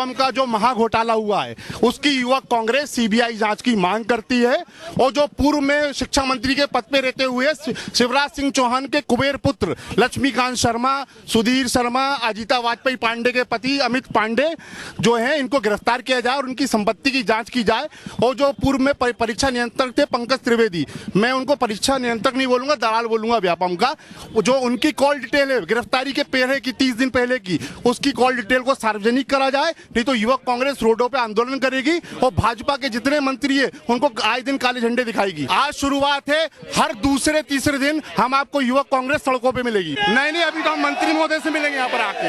व्यापम का जो महाघोटाला हुआ है उसकी युवक कांग्रेस सीबीआई जांच की मांग करती है। और जो पूर्व में शिक्षा मंत्री के पद पे रहते हुए शिवराज सिंह चौहान के कुबेर पुत्र लक्ष्मीकांत शर्मा, सुधीर शर्मा, अजीता वाजपेयी पांडे के पति अमित पांडे जो हैं, इनको गिरफ्तार किया जाए और उनकी संपत्ति की जांच की जाए। और जो पूर्व में परीक्षा नियंत्रक थे पंकज त्रिवेदी, मैं उनको परीक्षा नियंत्रक नहीं बोलूंगा, दलाल बोलूंगा व्यापम का, जो उनकी कॉल डिटेल है गिरफ्तारी के पहले की 30 दिन पहले की, उसकी कॉल डिटेल को सार्वजनिक करा जाए। नहीं तो युवक कांग्रेस रोडों पे आंदोलन करेगी और भाजपा के जितने मंत्री है उनको आए दिन काले झंडे दिखाएगी। आज शुरुआत है, हर दूसरे तीसरे दिन हम आपको युवक कांग्रेस सड़कों पे मिलेगी। नहीं, अभी तो हम मंत्री महोदय से मिलेंगे यहाँ पर आके।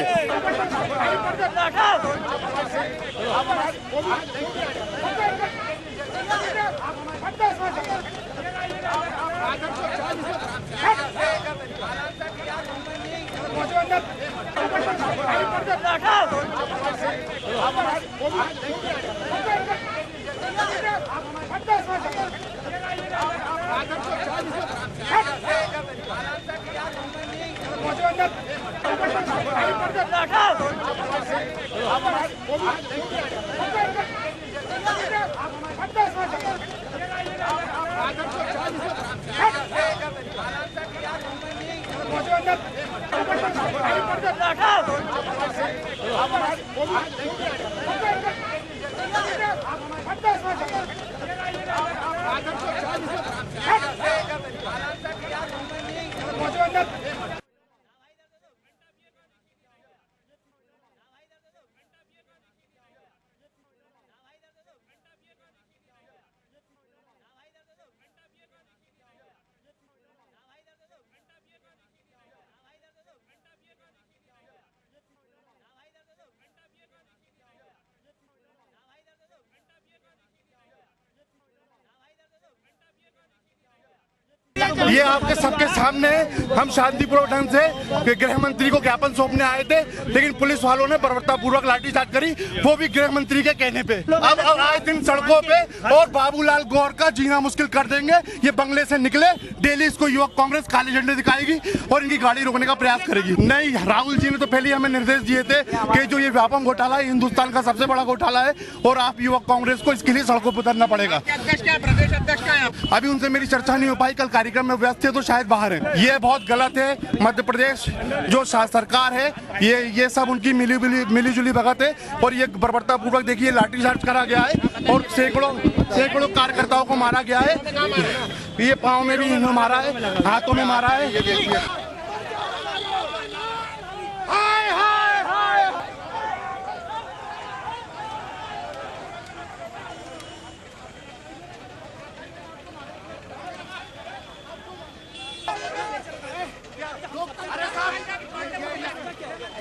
ये आपके सबके सामने हम शांतिपूर्वक ढंग से गृह मंत्री को ज्ञापन सौंपने आए थे, लेकिन पुलिस वालों ने बर्बरतापूर्वक लाठीचार्ज करी, वो भी गृह मंत्री के कहने पे। अब आए दिन सड़कों पे और बाबूलाल गौर का जीना मुश्किल कर देंगे। ये बंगले से निकले, डेली इसको युवक कांग्रेस काले झंडे दिखाएगी और इनकी गाड़ी रोकने का प्रयास करेगी। नहीं, राहुल जी ने तो पहले हमें निर्देश दिए थे कि जो ये व्यापम घोटाला है हिंदुस्तान का सबसे बड़ा घोटाला है और आप युवक कांग्रेस को इसके लिए सड़कों पर उतरना पड़ेगा। प्रदेश अध्यक्ष का अभी उनसे मेरी चर्चा नहीं हो पाई, कल कार्यक्रम में व्यस्त थे तो शायद बाहर है। ये बहुत गलत है। मध्य प्रदेश जो सरकार है ये सब उनकी मिलीजुली भगत है और ये बर्बरतापूर्वक देखिए लाठीचार्ज करा गया है और सैकड़ों कार्यकर्ताओं को मारा गया है। ये पाँव में भी मारा है, हाथों में मारा है। ये देखिए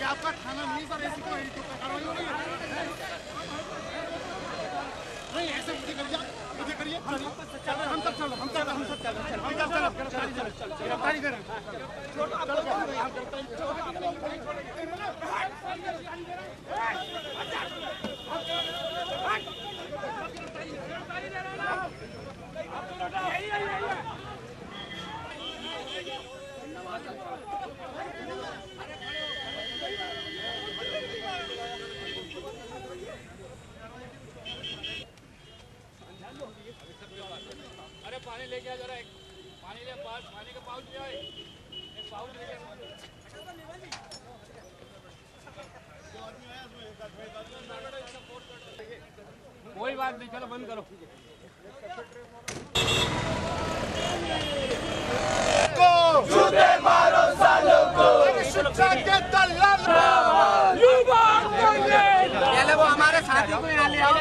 आपका थाना नहीं सर, ऐसी कोई कार्रवाई हो रही है? नहीं, ऐसे मुझे करिए, हम सब पानी लेके आ जरा, एक पानी ले, पानी का पाउच ले आए, एक पाउच लेके कोई बात नहीं, चलो बंद करो। जूते मारो सालों को, शिक्षा के दलाल, पहले वो हमारे साथी को यहाँ ले आओ।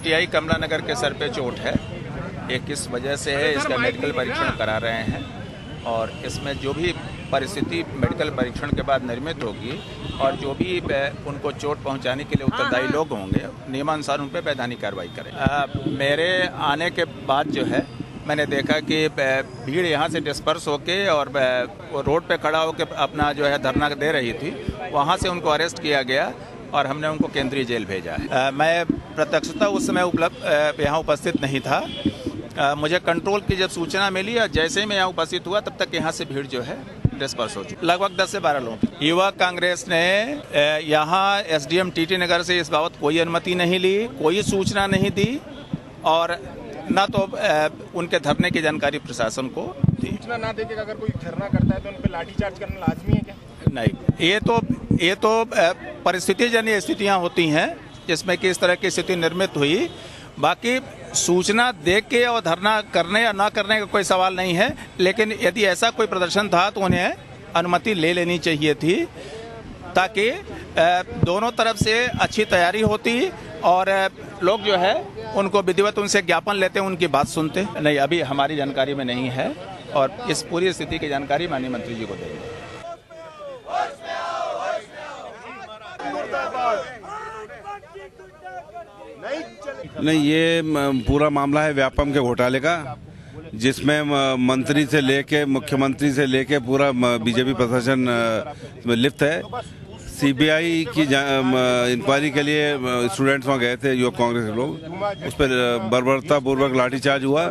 टीआई कमला नगर के सर पे चोट है ये किस वजह से है, इसका मेडिकल परीक्षण करा रहे हैं और इसमें जो भी परिस्थिति मेडिकल परीक्षण के बाद निर्मित होगी और जो भी उनको चोट पहुंचाने के लिए उत्तरदायी लोग होंगे नियमानुसार उन पर वैधानिक कार्रवाई करें। मेरे आने के बाद जो है मैंने देखा कि भीड़ यहाँ से डिस्पर्स होके और रोड पे खड़ा होकर अपना जो है धरना दे रही थी, वहाँ से उनको अरेस्ट किया गया और हमने उनको केंद्रीय जेल भेजा है। मैं प्रत्यक्षता उस समय यहाँ उपस्थित नहीं था। मुझे कंट्रोल की जब सूचना मिली और जैसे ही मैं यहाँ उपस्थित हुआ तब तक यहाँ से भीड़ जो है डिस्पर्स हो चुकी, लगभग 10 से 12 लोग। युवा कांग्रेस ने यहाँ एसडीएम टीटी नगर से इस बाबत कोई अनुमति नहीं ली, कोई सूचना नहीं दी और न तो उनके धरने की जानकारी प्रशासन को दी। सूचना ना देके अगर कोई धरना करता है तो उन पे लाठीचार्ज करना लाजमी है क्या? नहीं, ये तो परिस्थितिजन्य स्थितियां होती हैं जिसमें कि इस तरह की स्थिति निर्मित हुई। बाकी सूचना देख के और धरना करने या ना करने का कोई सवाल नहीं है, लेकिन यदि ऐसा कोई प्रदर्शन था तो उन्हें अनुमति ले लेनी चाहिए थी ताकि दोनों तरफ से अच्छी तैयारी होती और लोग जो है उनको विधिवत उनसे ज्ञापन लेते, उनकी बात सुनते। नहीं, अभी हमारी जानकारी में नहीं है और इस पूरी स्थिति की जानकारी माननीय मंत्री जी को देंगे। नहीं, ये पूरा मामला है व्यापम के घोटाले का, जिसमें मंत्री से लेके मुख्यमंत्री से लेके पूरा बीजेपी प्रशासन लिप्त है। सीबीआई की इंक्वायरी के लिए स्टूडेंट्स वहाँ गए थे, युवक कांग्रेस के लोग, उस पर बर्बरता पूर्वक लाठीचार्ज हुआ।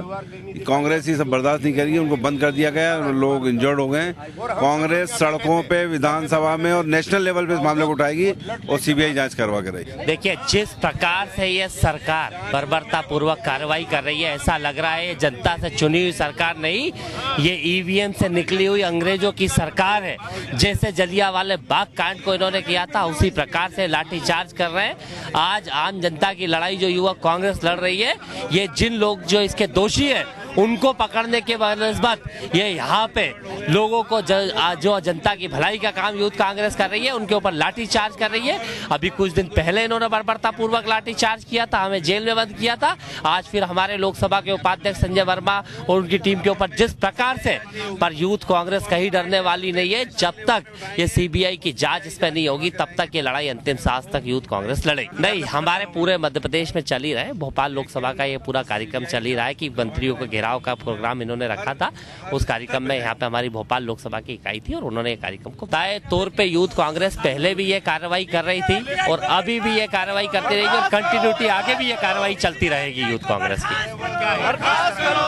कांग्रेस ये सब बर्दाश्त नहीं करेगी, उनको बंद कर दिया गया, लोग इंजर्ड हो गए। कांग्रेस सड़कों पे, विधानसभा में और नेशनल लेवल पे इस मामले को उठाएगी और सीबीआई जांच करवा के रहेगी। देखिए, जिस प्रकार से ये सरकार बर्बरता पूर्वक कार्रवाई कर रही है, ऐसा लग रहा है जनता से चुनी हुई सरकार नहीं, ये ईवीएम से निकली हुई अंग्रेजों की सरकार है। जैसे जलियांवाला बाग कांड को इन्होंने किया था, उसी प्रकार से लाठीचार्ज कर रहे हैं। आज आम जनता की लड़ाई जो युवा कांग्रेस लड़ रही है, ये जिन लोग जो इसके दोषी हैं उनको पकड़ने के बनस्बत ये यहाँ पे लोगों को जो जनता की भलाई का काम यूथ कांग्रेस कर रही है उनके ऊपर लाठीचार्ज कर रही है। अभी कुछ दिन पहले इन्होंने बर्बरता पूर्वक लाठीचार्ज किया था, हमें जेल में बंद किया था। आज फिर हमारे लोकसभा के उपाध्यक्ष संजय वर्मा और उनकी टीम के ऊपर जिस प्रकार से, पर यूथ कांग्रेस कहीं डरने वाली नहीं है। जब तक ये सीबीआई की जांच इस पर नहीं होगी तब तक ये लड़ाई अंतिम सांस तक यूथ कांग्रेस लड़ेगी। नहीं, हमारे पूरे मध्य प्रदेश में चल ही रहा है, भोपाल लोकसभा का ये पूरा कार्यक्रम चल ही रहा है कि मंत्रियों को घेराव का प्रोग्राम इन्होंने रखा था। उस कार्यक्रम में यहाँ पे हमारी भोपाल लोकसभा की इकाई थी और उन्होंने कार्यक्रम को तय तौर पे यूथ कांग्रेस पहले भी ये कार्रवाई कर रही थी और अभी भी ये कार्रवाई करती रहेगी और कंटिन्यूटी आगे भी ये कार्रवाई चलती रहेगी यूथ कांग्रेस की।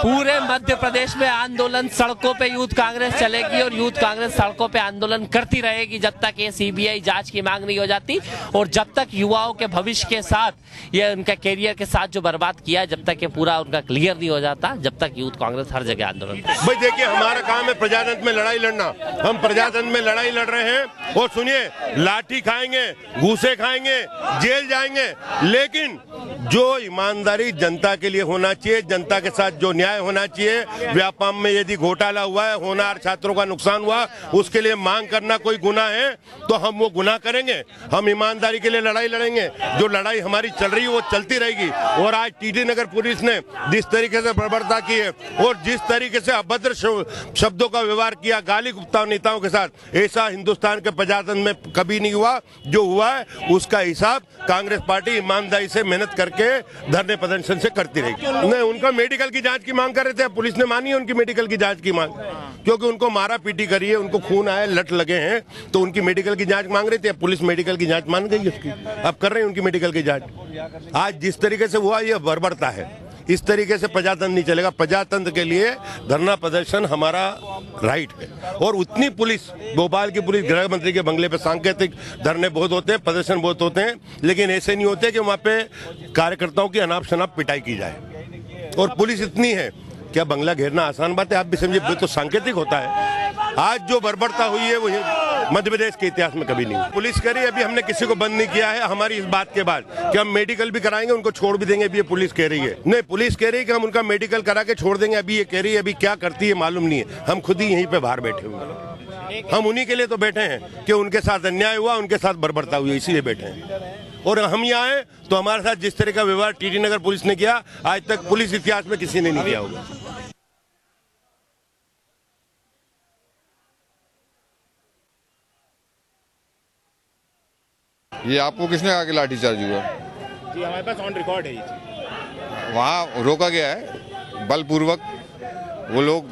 पूरे मध्य प्रदेश में आंदोलन, सड़कों पे यूथ कांग्रेस चलेगी और यूथ कांग्रेस सड़कों पे आंदोलन करती रहेगी जब तक ये सीबीआई जांच की मांग नहीं हो जाती और जब तक युवाओं के भविष्य के साथ, ये उनका कैरियर के साथ जो बर्बाद किया, जब तक ये पूरा उनका क्लियर नहीं हो जाता, जब तक यूथ कांग्रेस हर जगह आंदोलन। भाई देखिए, हमारा काम है प्रजातंत्र में लड़ाई लड़ना। हम प्रजातंत्र में लड़ाई लड़ रहे हैं और सुनिए, लाठी खाएंगे, घूसे खाएंगे, जेल जाएंगे, लेकिन जो ईमानदारी जनता के लिए होना चाहिए, जनता के साथ जो न्याय होना चाहिए, व्यापम में यदि घोटाला हुआ है, होनहार छात्रों का नुकसान हुआ, उसके लिए मांग करना कोई गुनाह है तो हम वो गुनाह करेंगे। हम ईमानदारी के लिए लड़ाई लड़ेंगे। जो लड़ाई हमारी चल रही है वो चलती रहेगी। और आज टीटी नगर पुलिस ने जिस तरीके से बर्बरता की है और जिस तरीके से अभद्र शब्दों का व्यवहार किया गाली गुप्ता नेताओं के साथ, ऐसा हिंदुस्तान के प्रजातंत्र में कभी नहीं हुआ। जो हुआ है उसका हिसाब कांग्रेस पार्टी ईमानदारी से मेहनत करके धरने प्रदर्शन से करती रहेगी। नहीं, उनका मेडिकल की जांच की मांग कर रहे थे, पुलिस ने मानी है उनकी मेडिकल की जांच की मांग, क्योंकि उनको मारा पीटी करी है, उनको खून आया, लट लगे हैं, तो उनकी मेडिकल की जांच मांग रहे थे। पुलिस मेडिकल की जांच मान गई उसकी, अब कर रहे हैं उनकी मेडिकल की जांच। आज जिस तरीके से हुआ ये बर्बरता है, इस तरीके से प्रजातंत्र नहीं चलेगा। प्रजातंत्र के लिए धरना प्रदर्शन हमारा राइट है। और उतनी पुलिस, भोपाल की पुलिस, गृह मंत्री के बंगले पे सांकेतिक धरने बहुत होते हैं, प्रदर्शन बहुत होते हैं, लेकिन ऐसे नहीं होते कि वहाँ पे कार्यकर्ताओं की अनाप शनाप पिटाई की जाए। और पुलिस इतनी है, क्या बंगला घेरना आसान बात है? आप भी समझिए, तो सांकेतिक होता है। आज जो बर्बरता हुई है वो मध्य प्रदेश के इतिहास में कभी नहीं हुई। पुलिस करी, अभी हमने किसी को बंद नहीं किया है। हमारी इस बात के बाद कि हम मेडिकल भी कराएंगे, उनको छोड़ भी देंगे, अभी ये पुलिस कह रही है। नहीं, पुलिस कह रही है कि हम उनका मेडिकल करा के छोड़ देंगे, अभी ये कह रही है, अभी क्या करती है मालूम नहीं है। हम खुद ही यहीं पे बाहर बैठे हुए, हम उन्हीं के लिए तो बैठे हैं कि उनके साथ अन्याय हुआ, उनके साथ बर्बरता हुई, इसीलिए बैठे हैं। और हम यहाँ आए तो हमारे साथ जिस तरह का व्यवहार टीटी नगर पुलिस ने किया, आज तक पुलिस इतिहास में किसी ने नहीं किया होगा। ये आपको किसने कहा कि लाठीचार्ज हुआ? जी हमारे पास ऑन रिकॉर्ड है ये चीज़। वहाँ रोका गया है बलपूर्वक, वो लोग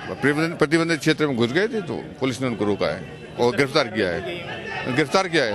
प्रतिबंधित क्षेत्र में घुस गए थे तो पुलिस ने उनको रोका है और गिरफ्तार किया है। गिरफ्तार किया है।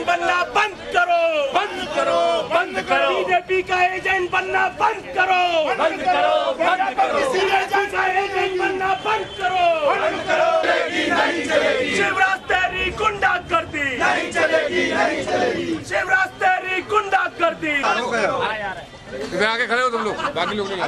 बनना बंद करो, बंद करो, बंद करो। बीजेपी का एजेंट बनना बंद करो, बंद करो, बंद करो। बीजेपी का एजेंट बनना बंद करो, बंद करो। नहीं चलेगी शिवराज तेरी गुंडागर्दी, नहीं चलेगी, नहीं चलेगी शिवराज तेरी गुंडागर्दी। इधर आके खड़े हो तुम लोग, बाकी लोग नहीं।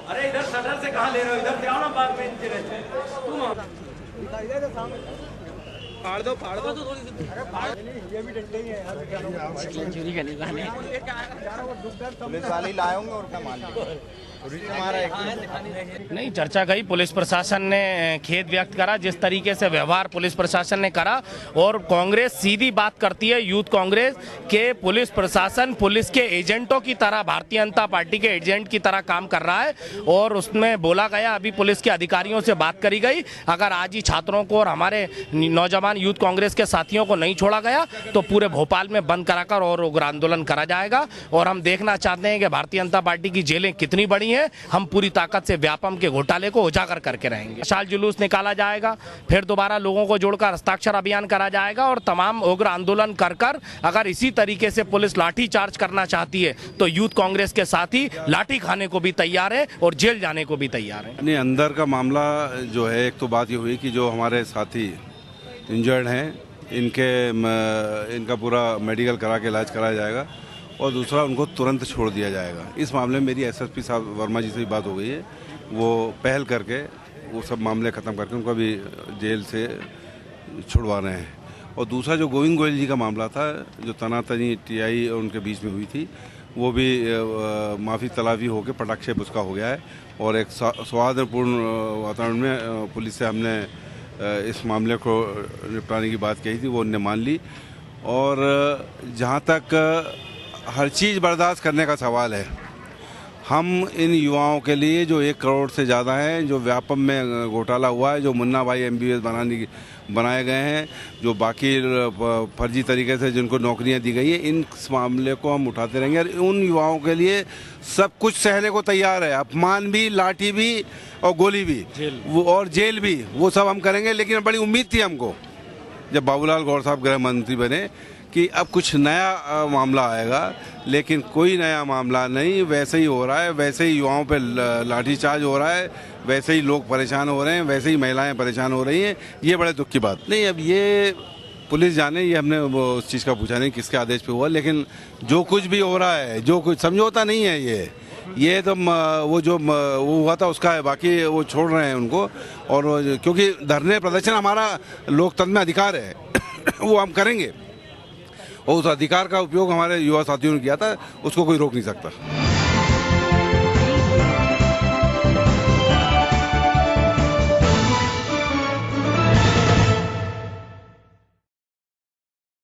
अरे इधर सदर से कहाँ ले रहे हो? इधर से आओ ना, बाग में नीचे रहते तुम फाड़ दो, फाड़ दो। ये भी डंडे ही है यार, चोरी करने वाले पुलिस वाले लाए होंगे और क्या मान नहीं, चर्चा गई। पुलिस प्रशासन ने खेद व्यक्त करा जिस तरीके से व्यवहार पुलिस प्रशासन ने करा, और कांग्रेस सीधी बात करती है यूथ कांग्रेस के पुलिस प्रशासन पुलिस के एजेंटों की तरह, भारतीय जनता पार्टी के एजेंट की तरह काम कर रहा है। और उसमें बोला गया, अभी पुलिस के अधिकारियों से बात करी गई, अगर आज ही छात्रों को और हमारे नौजवान यूथ कांग्रेस के साथियों को नहीं छोड़ा गया तो पूरे भोपाल में बंद कराकर और उग्र आंदोलन करा जाएगा। और हम देखना चाहते हैं कि भारतीय जनता पार्टी की जेलें कितनी बड़ी हैं। हम पूरी ताकत से व्यापम के घोटाले को उजागर करके रहेंगे। मशाल जुलूस निकाला जाएगा, फिर दोबारा लोगों को जोड़कर हस्ताक्षर अभियान करा जाएगा, और तमाम उग्र आंदोलन कर अगर इसी तरीके से पुलिस लाठी चार्ज करना चाहती है तो यूथ कांग्रेस के साथी लाठी खाने को भी तैयार है और जेल जाने को भी तैयार है। नहीं, अंदर का मामला जो है, एक तो बात ये हुई कि जो हमारे साथी इंजर्ड हैं इनका पूरा मेडिकल करा के इलाज कराया जाएगा, और दूसरा उनको तुरंत छोड़ दिया जाएगा। इस मामले में मेरी एसएसपी साहब वर्मा जी से भी बात हो गई है, वो पहल करके वो सब मामले ख़त्म करके उनको अभी जेल से छुड़वा रहे हैं। और दूसरा जो गोविंद गोयल जी का मामला था, जो तनातनी टीआई और उनके बीच में हुई थी, वो भी माफ़ी तलाफी होकर पटाक्षेप उसका हो गया है, और एक सौहार्दपूर्ण वातावरण में पुलिस से हमने इस मामले को निपटाने की बात कही थी, वो उनने मान ली। और जहाँ तक हर चीज़ बर्दाश्त करने का सवाल है, हम इन युवाओं के लिए जो 1 करोड़ से ज़्यादा हैं, जो व्यापम में घोटाला हुआ है, जो मुन्ना भाई MBBS बनाए गए हैं, जो बाकी फर्जी तरीके से जिनको नौकरियां दी गई हैं, इन मामले को हम उठाते रहेंगे। और उन युवाओं के लिए सब कुछ सहने को तैयार है, अपमान भी, लाठी भी और गोली भी, वो और जेल भी, वो सब हम करेंगे। लेकिन बड़ी उम्मीद थी हमको जब बाबूलाल गौर साहब गृह मंत्री बने कि अब कुछ नया मामला आएगा, लेकिन कोई नया मामला नहीं, वैसे ही हो रहा है, वैसे ही युवाओं पे लाठीचार्ज हो रहा है, वैसे ही लोग परेशान हो रहे हैं, वैसे ही महिलाएं परेशान हो रही हैं। ये बड़े दुख की बात नहीं, अब ये पुलिस जाने, ये हमने वो उस चीज़ का पूछा नहीं किसके आदेश पे हुआ, लेकिन जो कुछ भी हो रहा है, जो कुछ समझौता नहीं है, ये तो वो जो वो हुआ था उसका है, बाकी वो छोड़ रहे हैं उनको। और क्योंकि धरने प्रदर्शन हमारा लोकतंत्र में अधिकार है वो हम करेंगे, और उस अधिकार का उपयोग हमारे युवा साथियों ने किया था, उसको कोई रोक नहीं सकता।